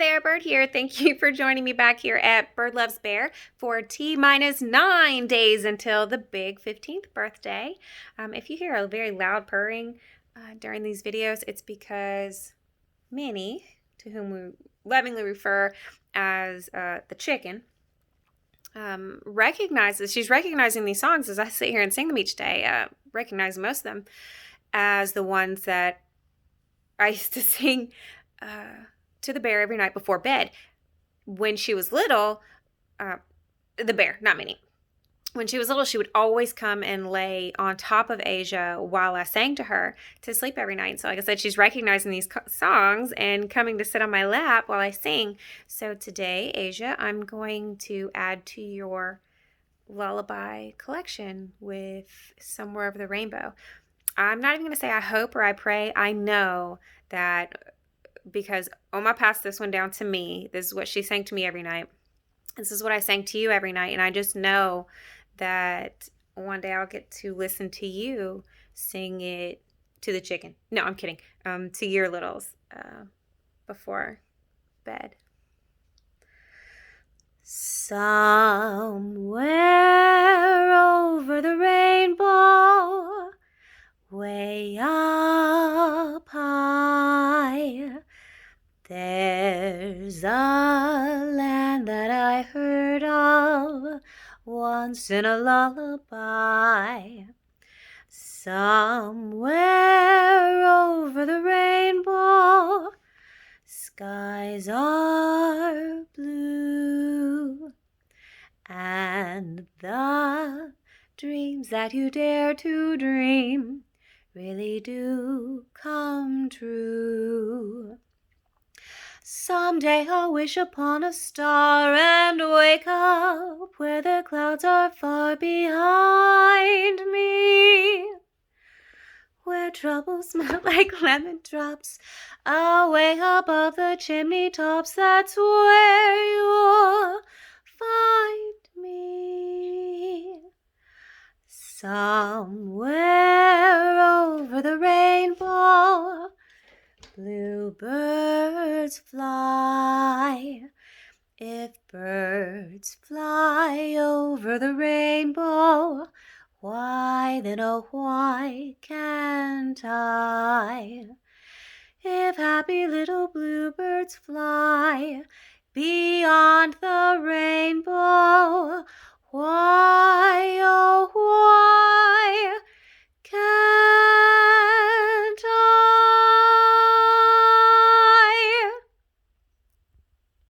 there, Bird here. Thank you for joining me back here at Bird Loves Bear for T-minus 9 days until the big 15th birthday. If you hear a very loud purring during these videos, it's because Minnie, to whom we lovingly refer as the chicken, she's recognizing these songs as I sit here and sing them each day, recognize most of them as the ones that I used to sing to the bear every night before bed. When she was little, the bear, not Minnie. When she was little, she would always come and lay on top of Asia while I sang to her to sleep every night. So like I said, she's recognizing these songs and coming to sit on my lap while I sing. So today, Asia, I'm going to add to your lullaby collection with Somewhere Over the Rainbow. I'm not even going to say I hope or I pray. I know that because Oma passed this one down to me. This is what she sang to me every night. This is what I sang to you every night. And I just know that one day I'll get to listen to you sing it to the chicken. No, I'm kidding. To your littles before bed. Somewhere over the rainbow, way up high, there's a land that I heard of once in a lullaby. Somewhere over the rainbow, skies are blue, and the dreams that you dare to dream really do come true. Someday I'll wish upon a star and wake up where the clouds are far behind me, where troubles melt like lemon drops away above the chimney tops. That's where you'll find me. Somewhere over the rainbow, bluebirds fly. If birds fly over the rainbow, why then, oh why can't I? If happy little bluebirds fly beyond the rainbow, why, oh why